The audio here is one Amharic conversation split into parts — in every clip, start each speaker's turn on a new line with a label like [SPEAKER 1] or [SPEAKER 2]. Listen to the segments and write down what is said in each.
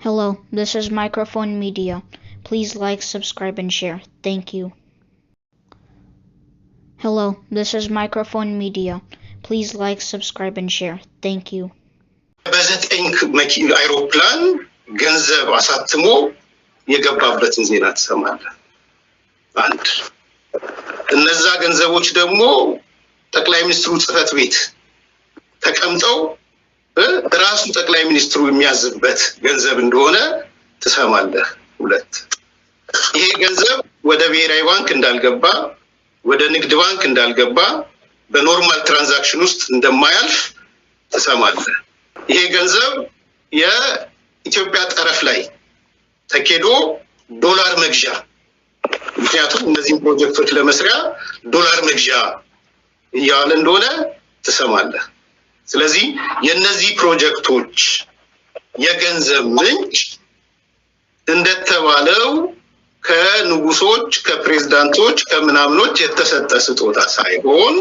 [SPEAKER 1] Hello, this is Microphone Media. Please like, subscribe, and share. Thank you. Hello, this is Microphone Media. Please like, subscribe, and share. Thank you.
[SPEAKER 2] በዘጠኝ አይሮፕላን ገንዘብ አሳትሞ የገባበትን ዜና ትሰማለህ። አንድ እነዛ ገንዘቦች ደግሞ ጠቅላይ ሚኒስትሩ ጽፈት ቤት ተቀምጠው ራሱ ጠቅላይ ሚኒስትሩ የሚያዝበት ገንዘብ እንደሆነ ትሰማለህ። ሁለት ይሄ ገንዘብ ወደ ብሔራዊ ባንክ እንዳልገባ ወደ ንግድ ባንክ እንዳልገባ በኖርማል ትራንዛክሽን ውስጥ እንደማያልፍ ትሰማለህ። ይሄ ገንዘብ የኢትዮጵያ ጠረፍ ላይ ተኬዶ ዶላር መግዣ ምክንያቱም እነዚህ ፕሮጀክቶች ለመስሪያ ዶላር መግዣ ያለ እንደሆነ ትሰማለህ። ስለዚህ የነዚህ ፕሮጀክቶች የገንዘብ ምንጭ እንደተባለው ከንጉሶች ከፕሬዝዳንቶች ከምናምኖች የተሰጠ ስጦታ ሳይሆን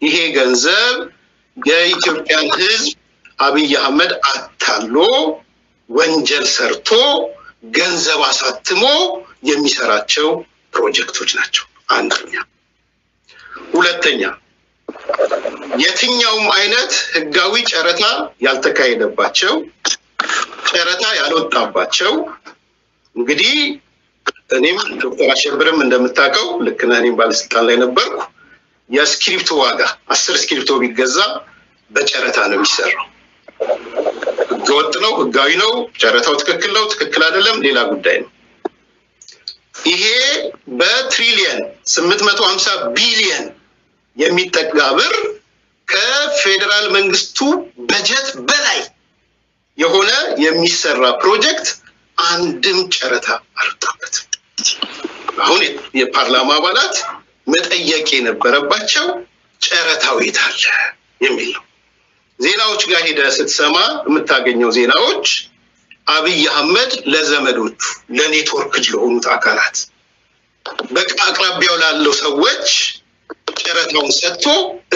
[SPEAKER 2] ይሄ ገንዘብ የኢትዮጵያን ሕዝብ አብይ አህመድ አታሎ ወንጀል ሰርቶ ገንዘብ አሳትሞ የሚሰራቸው ፕሮጀክቶች ናቸው። አንደኛ። ሁለተኛ የትኛውም አይነት ህጋዊ ጨረታ ያልተካሄደባቸው ጨረታ ያልወጣባቸው እንግዲህ እኔም ዶክተር አሸብርም እንደምታውቀው ልክ ነህ እኔም ባለስልጣን ላይ ነበርኩ። የስክሪፕቶ ዋጋ 10 ስክሪፕቶ ቢገዛ በጨረታ ነው የሚሰራው። ህገወጥ ነው ህጋዊ ነው ጨረታው ትክክል ነው ትክክል አይደለም ሌላ ጉዳይ ነው። ይሄ በትሪሊየን 850 ቢሊየን የሚጠጋ ብር ከፌደራል መንግስቱ በጀት በላይ የሆነ የሚሰራ ፕሮጀክት አንድም ጨረታ አልወጣበትም። አሁን የፓርላማ አባላት መጠየቅ የነበረባቸው ጨረታው የት አለ የሚል ነው። ዜናዎች ጋር ሄደህ ስትሰማ የምታገኘው ዜናዎች አብይ አህመድ ለዘመዶቹ ለኔትወርክ ለሆኑት አካላት በቃ አቅራቢያው ላለው ሰዎች ጨረታውን ሰጥቶ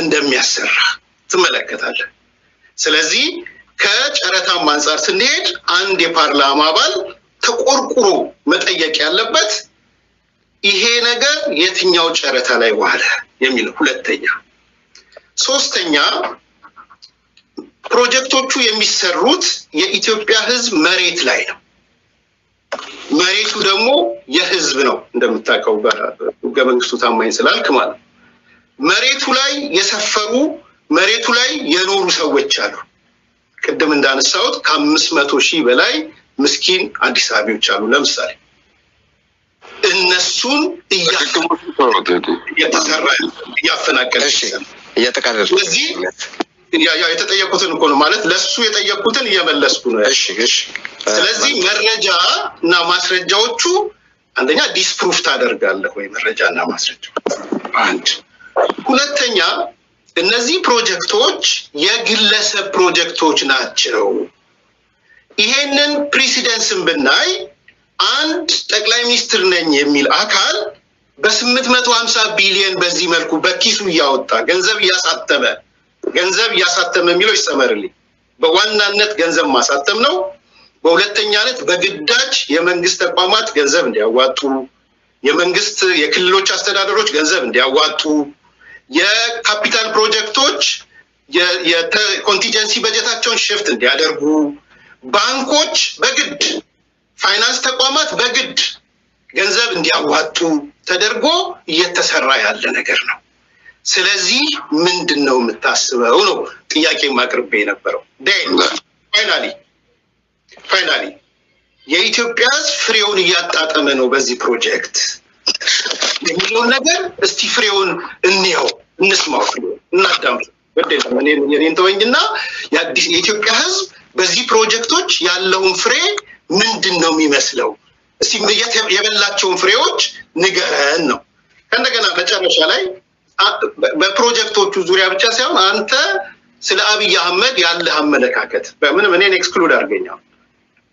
[SPEAKER 2] እንደሚያሰራ ትመለከታለህ። ስለዚህ ከጨረታም አንፃር ስንሄድ አንድ የፓርላማ አባል ተቆርቁሮ መጠየቅ ያለበት ይሄ ነገር የትኛው ጨረታ ላይ ዋለ የሚለው ሁለተኛ። ሶስተኛ ፕሮጀክቶቹ የሚሰሩት የኢትዮጵያ ሕዝብ መሬት ላይ ነው። መሬቱ ደግሞ የሕዝብ ነው እንደምታውቀው በሕገ መንግስቱ ታማኝ ስላልክ ማለት ነው። መሬቱ ላይ የሰፈሩ መሬቱ ላይ የኖሩ ሰዎች አሉ። ቅድም እንዳነሳሁት ከ500,000 በላይ ምስኪን አዲስ አበባዎች አሉ። ለምሳሌ እነሱን እያተሰራ እያፈናቀለ
[SPEAKER 3] እያጠቃለለ
[SPEAKER 2] ስለዚህ የተጠየቁትን እኮ ነው ማለት ለሱ የጠየቁትን እየመለስኩ ነው።
[SPEAKER 3] እሺ።
[SPEAKER 2] ስለዚህ መረጃ እና ማስረጃዎቹ አንደኛ ዲስፕሩፍ ታደርጋለህ ወይ መረጃ እና ማስረጃው አንድ። ሁለተኛ እነዚህ ፕሮጀክቶች የግለሰብ ፕሮጀክቶች ናቸው። ይሄንን ፕሬሲደንስን ብናይ አንድ ጠቅላይ ሚኒስትር ነኝ የሚል አካል በ850 ቢሊዮን በዚህ መልኩ በኪሱ እያወጣ ገንዘብ እያሳተመ የሚለው ይሰመርልኝ። በዋናነት ገንዘብ ማሳተም ነው። በሁለተኛነት በግዳጅ የመንግስት ተቋማት ገንዘብ እንዲያዋጡ፣ የመንግስት የክልሎች አስተዳደሮች ገንዘብ እንዲያዋጡ፣ የካፒታል ፕሮጀክቶች የኮንቲጀንሲ በጀታቸውን ሽፍት እንዲያደርጉ፣ ባንኮች በግድ ፋይናንስ ተቋማት በግድ ገንዘብ እንዲያዋጡ ተደርጎ እየተሰራ ያለ ነገር ነው። ስለዚህ ምንድነው የምታስበው ነው ጥያቄ ማቅርቤ የነበረው። ፋይናሊ የኢትዮጵያ ፍሬውን እያጣጠመ ነው በዚህ ፕሮጀክት የሚለው ነገር እስቲ ፍሬውን እንየው እንስማው እናዳምጥ። በደም እኔን ተወኝና የኢትዮጵያ ሕዝብ በዚህ ፕሮጀክቶች ያለውን ፍሬ ምንድነው የሚመስለው እስቲ የበላቸውን ፍሬዎች ንገረን ነው። ከእንደገና መጨረሻ ላይ በፕሮጀክቶቹ ዙሪያ ብቻ ሳይሆን አንተ ስለ አብይ አህመድ ያለህ አመለካከት በምንም እኔን ኤክስክሉድ አድርገኛው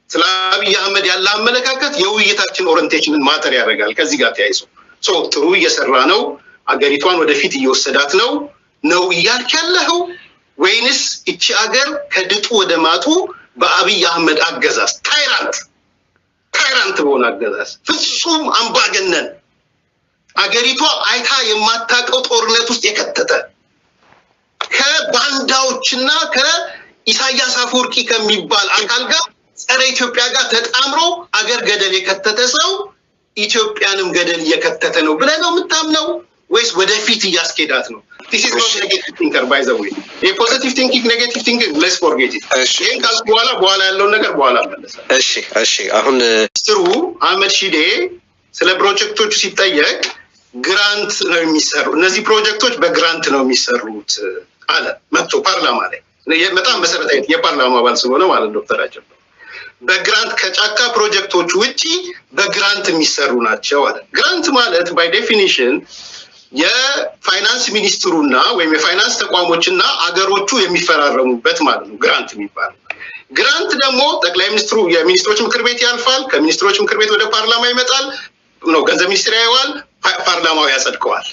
[SPEAKER 2] ስለ አብይ አህመድ ያለህ አመለካከት የውይይታችን ኦሪንቴሽንን ማተር ያደርጋል። ከዚህ ጋር ተያይዞ ጥሩ እየሰራ ነው አገሪቷን ወደፊት እየወሰዳት ነው እያልክ ያለኸው ወይንስ እቺ አገር ከድጡ ወደ ማጡ በአብይ አህመድ አገዛዝ ታይራንት በሆነ አገዛዝ ፍጹም አምባገነን አገሪቷ አይታ የማታቀው ጦርነት ውስጥ የከተተ ከባንዳዎችና ከኢሳያስ አፈወርቂ ከሚባል አካል ጋር ጸረ ኢትዮጵያ ጋር ተጣምሮ አገር ገደል የከተተ ሰው ኢትዮጵያንም ገደል እየከተተ ነው ብለህ ነው የምታምነው ወይስ ወደፊት እያስኬዳት ነው? This is not negative thinker by the way. A positive thinking, negative thinking, let's forget it. ይሄን ካልኩ በኋላ ያለውን ነገር በኋላ መለሰ።
[SPEAKER 3] እሺ አሁን
[SPEAKER 2] ሚኒስትሩ አህመድ ሺዴ ስለ ፕሮጀክቶቹ ሲጠየቅ ግራንት ነው የሚሰሩ እነዚህ ፕሮጀክቶች በግራንት ነው የሚሰሩት አለ መጥቶ ፓርላማ ላይ በጣም መሰረታዊ የፓርላማ አባል ስለሆነ ማለት ዶክተር አጀብ በግራንት ከጫካ ፕሮጀክቶች ውጪ በግራንት የሚሰሩ ናቸው አለ። ግራንት ማለት ባይ ዴፊኒሽን የፋይናንስ ሚኒስትሩና ወይም የፋይናንስ ተቋሞችና አገሮቹ የሚፈራረሙበት ማለት ነው ግራንት የሚባለው። ግራንት ደግሞ ጠቅላይ ሚኒስትሩ የሚኒስትሮች ምክር ቤት ያልፋል፣ ከሚኒስትሮች ምክር ቤት ወደ ፓርላማ ይመጣል ነው ገንዘብ ሚኒስትር ያየዋል፣ ፓርላማው ያጸድቀዋል።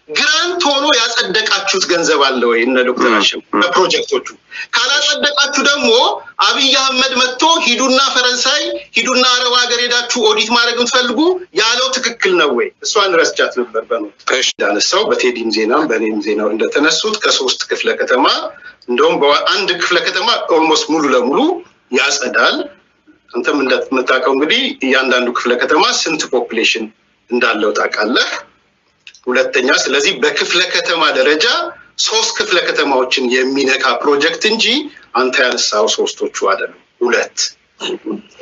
[SPEAKER 2] ግራንት ሆኖ ያጸደቃችሁት ገንዘብ አለ ወይ እነ ዶክተር አሸም በፕሮጀክቶቹ? ካላጸደቃችሁ ደግሞ አብይ አህመድ መጥቶ ሂዱና ፈረንሳይ ሂዱና አረብ ሀገር ሄዳችሁ ኦዲት ማድረግ የምትፈልጉ ያለው ትክክል ነው ወይ? እሷን ረስቻት ነበር እንዳነሳው በቴዲም ዜናም በኔም ዜናው እንደተነሱት ከ3 ክፍለ ከተማ እንደውም በአንድ ክፍለ ከተማ ኦልሞስት ሙሉ ለሙሉ ያጸዳል። አንተም እንደምታውቀው እንግዲህ እያንዳንዱ ክፍለ ከተማ ስንት ፖፑሌሽን እንዳለው ታውቃለህ። ሁለተኛ ስለዚህ በክፍለ ከተማ ደረጃ 3 ክፍለ ከተማዎችን የሚነካ ፕሮጀክት እንጂ አንተ ያነሳው 3ቶቹ አይደለም 2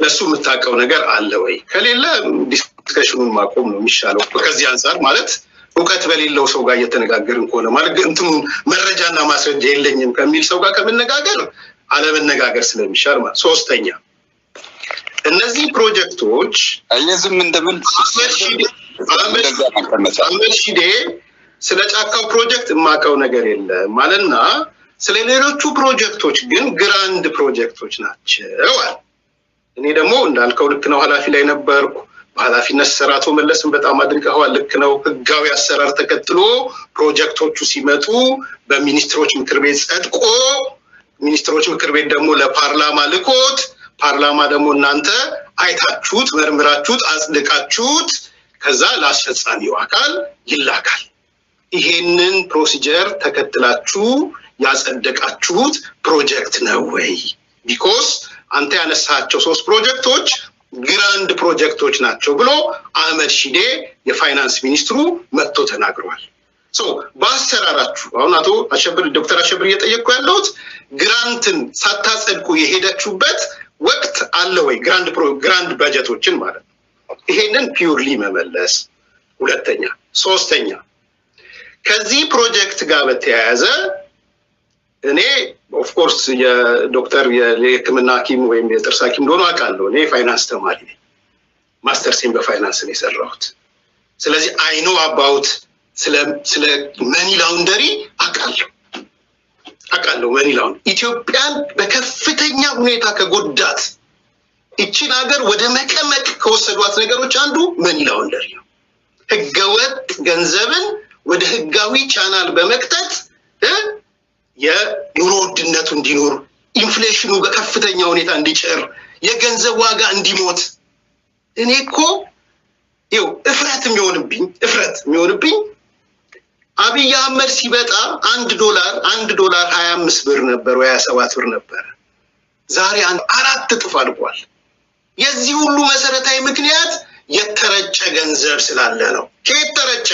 [SPEAKER 2] ለሱ የምታውቀው ነገር አለ ወይ? ከሌለ ዲስከሽኑን ማቆም ነው የሚሻለው። ከዚህ አንፃር ማለት እውቀት በሌለው ሰው ጋር እየተነጋገርን ከሆነ ማለት እንትኑ መረጃና ማስረጃ የለኝም ከሚል ሰው ጋር ከመነጋገር አለመነጋገር ስለሚሻል ማለት። ሶስተኛ እነዚህ ፕሮጀክቶች
[SPEAKER 4] አይዝም እንደምን
[SPEAKER 2] አህመድ ሺዴ ስለ ጫካው ፕሮጀክት የማውቀው ነገር የለም ማለትና ስለ ሌሎቹ ፕሮጀክቶች ግን ግራንድ ፕሮጀክቶች ናቸው። እኔ ደግሞ እንዳልከው ልክ ነው ኃላፊ ላይ ነበርኩ። በኃላፊነት ሰራቶ መለስን በጣም አድንቀዋል። ልክ ነው ህጋዊ አሰራር ተከትሎ ፕሮጀክቶቹ ሲመጡ በሚኒስትሮች ምክር ቤት ጸድቆ ሚኒስትሮች ምክር ቤት ደግሞ ለፓርላማ ልኮት ፓርላማ ደግሞ እናንተ አይታችሁት መርምራችሁት አጽድቃችሁት ከዛ ለአስፈጻሚው አካል ይላካል። ይሄንን ፕሮሲጀር ተከትላችሁ ያጸደቃችሁት ፕሮጀክት ነው ወይ? ቢኮዝ አንተ ያነሳቸው 3 ፕሮጀክቶች ግራንድ ፕሮጀክቶች ናቸው ብሎ አህመድ ሺዴ የፋይናንስ ሚኒስትሩ መጥቶ ተናግሯል። በአሰራራችሁ አሁን አቶ አሸብር ዶክተር አሸብር እየጠየቁ ያለሁት ግራንትን ሳታጸድቁ የሄዳችሁበት ወቅት አለ ወይ? ግራንድ በጀቶችን ማለት ነው። ይሄንን ፒውርሊ መመለስ። ሁለተኛ ሶስተኛ ከዚህ ፕሮጀክት ጋር በተያያዘ እኔ ኦፍ ኮርስ የዶክተር የህክምና ሐኪም ወይም የጥርስ ሐኪም እንደሆነ አውቃለሁ። እኔ ፋይናንስ ተማሪ ነኝ። ማስተርሴን በፋይናንስ ነው የሰራሁት። ስለዚህ አይ ኖ አባውት ስለ መኒ ላውንደሪ አውቃለሁ። መኒ ላውንደሪ ኢትዮጵያን በከፍተኛ ሁኔታ ከጎዳት እቺን ሀገር ወደ መቀመቅ ከወሰዷት ነገሮች አንዱ መኒ ላውንደሪ ነው። ህገወጥ ገንዘብን ወደ ህጋዊ ቻናል በመክተት የኑሮ ውድነቱ እንዲኖር ኢንፍሌሽኑ በከፍተኛ ሁኔታ እንዲጨር የገንዘብ ዋጋ እንዲሞት እኔ እኮ እፍረት የሚሆንብኝ አብይ አህመድ ሲበጣ $1 25 ብር ነበር ወይ 27 ብር ነበር። ዛሬ 4 እጥፍ አድጓል። የዚህ ሁሉ መሰረታዊ ምክንያት የተረጨ ገንዘብ ስላለ ነው። ከየት ተረጨ?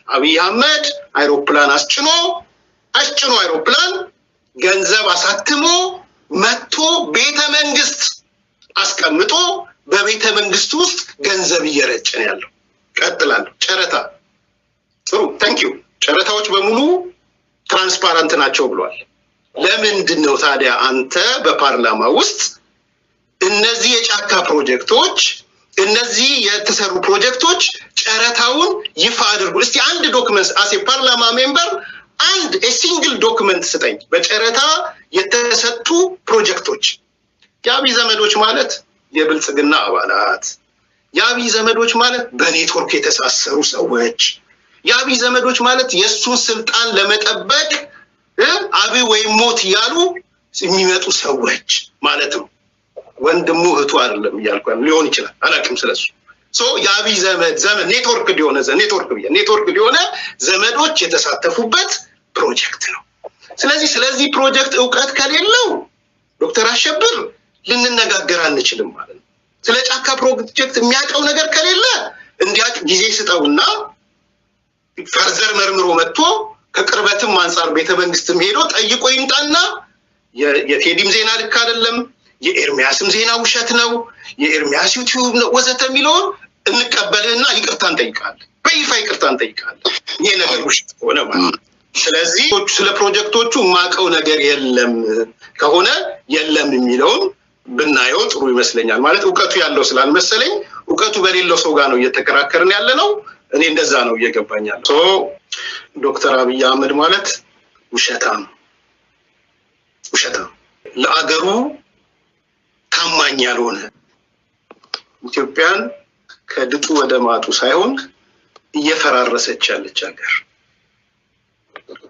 [SPEAKER 2] አብይ አህመድ አይሮፕላን አስጭኖ አይሮፕላን ገንዘብ አሳትሞ መጥቶ ቤተ መንግስት አስቀምጦ በቤተ መንግስት ውስጥ ገንዘብ እየረጨ ነው ያለው። ቀጥላለሁ። ጨረታ ጥሩ ታንኪዩ። ጨረታዎች በሙሉ ትራንስፓረንት ናቸው ብሏል። ለምንድን ነው ታዲያ አንተ በፓርላማ ውስጥ እነዚህ የጫካ ፕሮጀክቶች እነዚህ የተሰሩ ፕሮጀክቶች ጨረታውን ይፋ አድርጉ? እስቲ አንድ ዶክመንት አሴ ፓርላማ ሜምበር አንድ ሲንግል ዶክመንት ስጠኝ በጨረታ የተሰጡ ፕሮጀክቶች። የአብይ ዘመዶች ማለት የብልጽግና አባላት፣ የአብይ ዘመዶች ማለት በኔትወርክ የተሳሰሩ ሰዎች፣ የአብይ ዘመዶች ማለት የሱን ስልጣን ለመጠበቅ አብይ ወይ ሞት ያሉ የሚመጡ ሰዎች ማለት ነው። ወንድሙ እህቱ አይደለም ይያልኳል ሊሆን ይችላል አላቅም ስለሱ የአብይ ዘመድ ኔትወርክ ሊሆነ ዘመዶች የተሳተፉበት ፕሮጀክት ነው ስለዚህ ፕሮጀክት ዕውቀት ከሌለው ዶክተር አሸብር ልንነጋገር አንችልም ማለት ነው ስለ ጫካ ፕሮጀክት የሚያቀው ነገር ከሌለ እንዲያቅ ጊዜ ስጠውና ፈርዘር መርምሮ መጥቶ ከቅርበትም አንፃር ቤተ መንግስትም ሄዶ ጠይቆ ይምጣና የቴዲም ዜና ልክ አይደለም የኤርሚያስም ዜና ውሸት ነው የኤርሚያስ ዩቲዩብ ነው ወዘተ ሚሊዮን እንቀበልና ይቅርታን ጠይቃለን በይፋ ይቅርታን ጠይቃለን ይሄ ነገር ውሸት ሆነ ማለት ስለዚህ ስለ ፕሮጀክቶቹ ማቀው ነገር የለም ከሆነ የለም የሚለውን ብናየው ጥሩ ይመስለኛል ማለት ዕውቀቱ ያለው ስላልመሰለኝ ዕውቀቱ በሌለው ሰው ጋር ነው እየተከራከርን ያለነው እኔ እንደዛ ነው እየገባኛል ዶክተር አብይ አህመድ ማለት ውሸታም ለአገሩ ታማኝ ያልሆነ ኢትዮጵያን ከድጡ ወደ ማጡ ሳይሆን እየፈራረሰች ያለች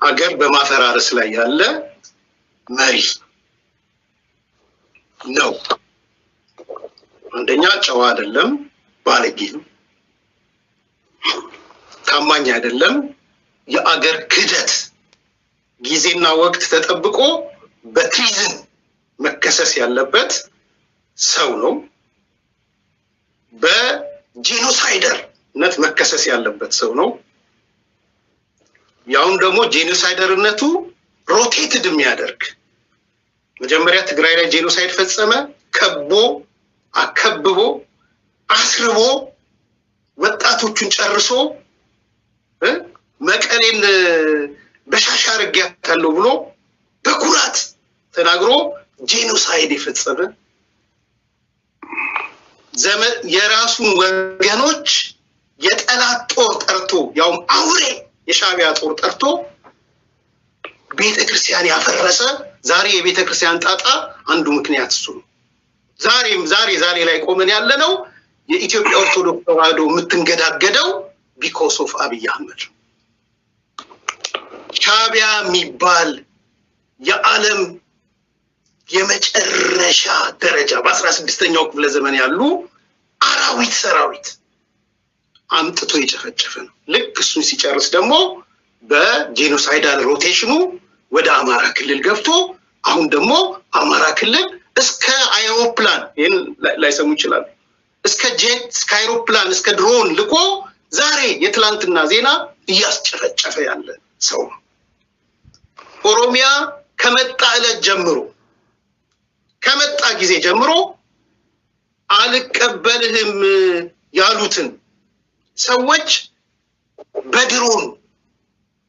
[SPEAKER 2] አገር በማፈራረስ ላይ ያለ መሪ ነው አንደኛ ጨዋ አይደለም ባለጌ ነው ታማኝ አይደለም የአገር ክህደት ጊዜና ወቅት ተጠብቆ በትሪዝን መከሰስ ያለበት ሰው ነው በጄኖሳይደርነት መከሰስ ያለበት ሰው ነው ያውን ደግሞ ጄኖሳይደርነቱ ሮቴትድ የሚያደርግ መጀመሪያ ትግራይ ላይ ጄኖሳይድ ፈጸመ ከቦ አከብቦ አስርቦ ወጣቶቹን ጨርሶ መቀሌን በሻሻር ያታለው ብሎ በኩራት ተናግሮ ጄኖሳይድ የፈጸመ ዘመን የራሱን ወገኖች የጠላት ጦር ጠርቶ ያውም አውሬ የሻቢያ ጦር ጠርቶ ቤተክርስቲያን ያፈረሰ ዛሬ የቤተክርስቲያን ጣጣ አንዱ ምክንያት እሱ ነው ዛሬ ላይ ቆመን ያለነው የኢትዮጵያ ኦርቶዶክስ ተዋህዶ የምትንገዳገደው because of አብይ አህመድ ሻቢያ የሚባል የዓለም የመጨረሻ ደረጃ በ16ኛው ክፍለ ዘመን ያሉ አራዊት ሰራዊት አምጥቶ የጨፈጨፈ ነው ልክ እሱ ሲጨርስ ደግሞ በጄኖሳይዳል ሮቴሽኑ ወደ አማራ ክልል ገብቶ አሁን ደግሞ አማራ ክልል እስከ አይሮፕላን ይሄን ላይሰሙ ይችላል እስከ ጄት እስከ አይሮፕላን እስከ ድሮን ልኮ ዛሬ የትላንትና ዜና እያስጨፈጨፈ ያለ ሰው ኦሮሚያ ከመጣ ዕለት ጀምሮ ከመጣ ጊዜ ጀምሮ አልቀበልህም ያሉትን ሰዎች በድሮን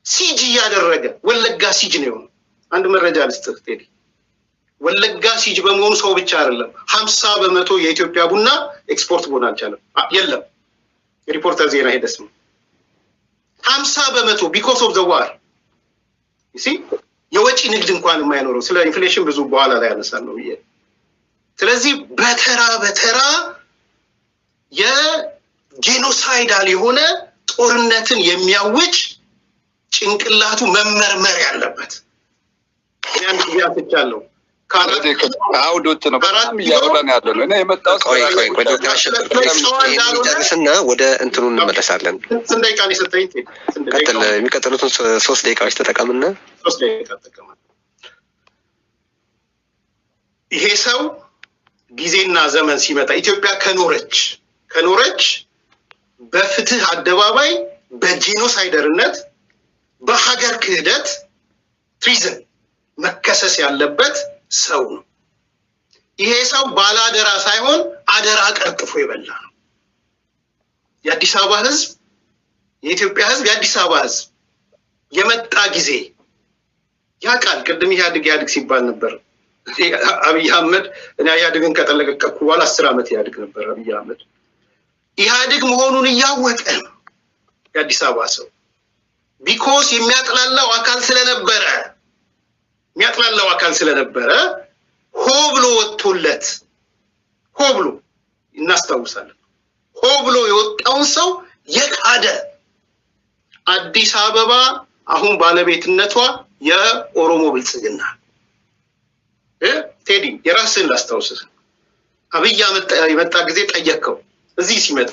[SPEAKER 2] ሲጅ ያደረገ ወለጋ ሲጅ ነው አንድ መረጃ ልስጥህ ቴዲ ወለጋ ሲጅ በመሆኑ ሰው ብቻ አይደለም 50% የኢትዮጵያ ቡና ኤክስፖርት ሆነ አልቻለም የለም ሪፖርተር ዜና ሄደስ 50% because of the war you see የወጪ ንግድ እንኳን የማይኖረው ስለ ኢንፍሌሽን ብዙ በኋላ ላይ ያነሳለው ይሄ ስለዚህ በተራ የጄኖሳይዳል የሆነ ጦርነትን የሚያውጅ ጭንቅላቱ መመርመር ያለበት ያን ያፈቻለው
[SPEAKER 3] አውዶት ነው በጣም ያወራን ያለው እኔ የመጣው
[SPEAKER 4] ቆይ ዶክተር አሸብርና ወደ እንትኑ እንመለሳለን
[SPEAKER 2] ስንደቂቃ ነው
[SPEAKER 4] ቀጥል የሚቀጥሉትን 3 ደቂቃዎች ተጠቀምና
[SPEAKER 2] 3 ደቂቃ ተጠቀም ይሄ ሰው ጊዜና ዘመን ሲመጣ ኢትዮጵያ ከኖረች በፍትህ አደባባይ በጄኖሳይደርነት በሀገር ክህደት ትሪዝን መከሰስ ያለበት ሰው ነው ይሄ ሰው ባላደራ ሳይሆን አደራ ቀርጥፎ ይበላ ነው የአዲስ አበባ ህዝብ የኢትዮጵያ ህዝብ የአዲስ አበባ ህዝብ የመጣ ጊዜ ያቃል ቅድም ያድግ ሲባል ነበር አብይ አህመድ እና ያድግን ከተለቀቀኩ በኋላ 10 አመት ያድግ ነበር አብይ አህመድ ያድግ መሆኑን ያወቀ የአዲስ አበባ ሰው because የሚያጥላላው አካል ስለነበረ ሆብሎ ወጥቶለት ሆብሎ እናስተውሳለን ሆብሎ የወጣውን ሰው የካደ አዲስ አበባ አሁን ባለቤትነቷ የኦሮሞ ብልጽግና ቴዲ የራስን ላስተውስህ አብይ የመጣ ጊዜ ጠየቅከው እዚህ ሲመጣ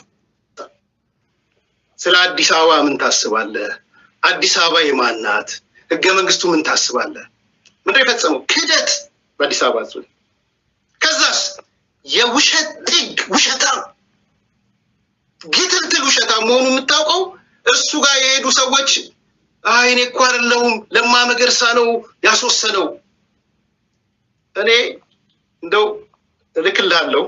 [SPEAKER 2] ስለ አዲስ አበባ ምን ታስባለህ? አዲስ አበባ የማን ናት? ህገ መንግስቱ ምን ታስባለህ? ምንድነው የፈጸመው? ክህደት በአዲስ አበባ ዙሪያ። ከዛስ የውሸት ጥግ ውሸታም ግትልትል ውሸታም መሆኑ የምታውቀው እሱ ጋር የሄዱ ሰዎች አይ እኔ እኮ አይደለሁም ለማ መገርሳ ነው ያስወሰነው። እኔ እንደው ልክልሃለሁ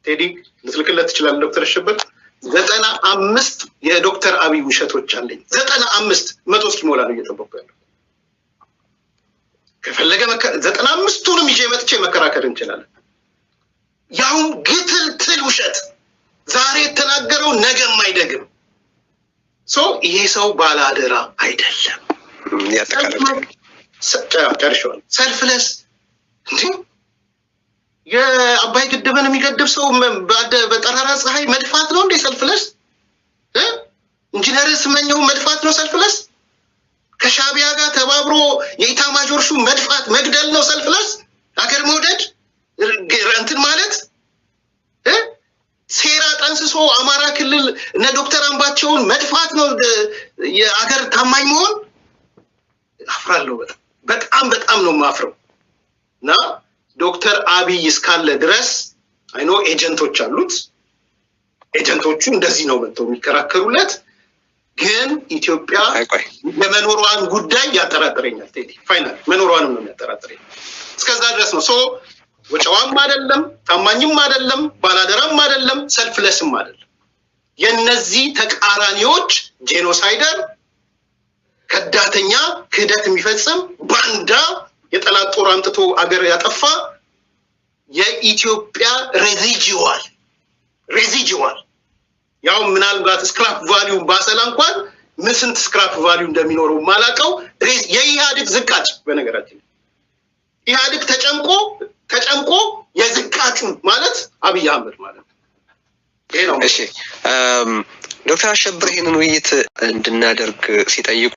[SPEAKER 2] ቴዲ ልትልክለት ትችላለህ ዶክተር አሸብር 95 የዶክተር አብይ ውሸቶች አለኝ 95 መቶ እስኪሞላ ነው እየጠበቁ ያለው። ከፈለገ 95ቱንም ይዤ መጥቼ መከራከር እንችላለን። ያው ግትልትል ውሸት ዛሬ የተናገረው ነገ የማይደግም ይሄ ሰው ባላደራ አይደለም። ጨርሻለሁ። ሰልፍለስ እንዴ የአባይ ግድብን የሚገድብ ሰው በጠራራ ፀሐይ መድፋት ነው እንዴ ሰልፍለስ? ኢንጂነር ስመኘው መድፋት ነው ሰልፍለስ? ከሻቢያ ጋር ተባብሮ የኢታማዦር ሹም መድፋት መግደል ነው ሰልፍለስ? አገር መውደድ እንትን ማለት ሴራ ጠንስሶ አማራ ክልል እነ ዶክተር አምባቸውን መድፋት ነው የአገር ታማኝ መሆን? አፍራለሁ። በጣም ነው ማፍረው። እና ዶክተር አብይ እስካለ ድረስ አይኖ ኤጀንቶች አሉት። ኤጀንቶቹ እንደዚህ ነው መጥተው የሚከራከሩለት። ግን ኢትዮጵያ የመኖሯን ጉዳይ ያጠራጥረኛል። ቴዲ ፋይናል መኖሯንም ነው የሚያጠራጥረኝ። እስከዛ ድረስ ነው ወጫዋም አይደለም ታማኝም አይደለም ባላደራም አይደለም ሰልፍለስም አይደለም። የነዚህ ተቃራኒዎች ጄኖሳይደር ከዳተኛ ክህደት የሚፈጽም ባንዳ የጠላት ጦር አምጥቶ አገር ያጠፋ የኢትዮጵያ ሬዚጁዋል ያው ምናልባት ስክራፕ ቫልዩ ባሰላ እንኳን ምን ስንት ስክራፕ ቫልዩ እንደሚኖረው ማላቀው የኢህአዴግ ዝቃጭ። በነገራችን ኢህአዴግ ተጨምቆ የዝቃጩ ማለት አብይ አህመድ ማለት ነው።
[SPEAKER 4] እሺ ዶክተር አሸብር ይሄንን ውይይት እንድናደርግ ሲጠይቁ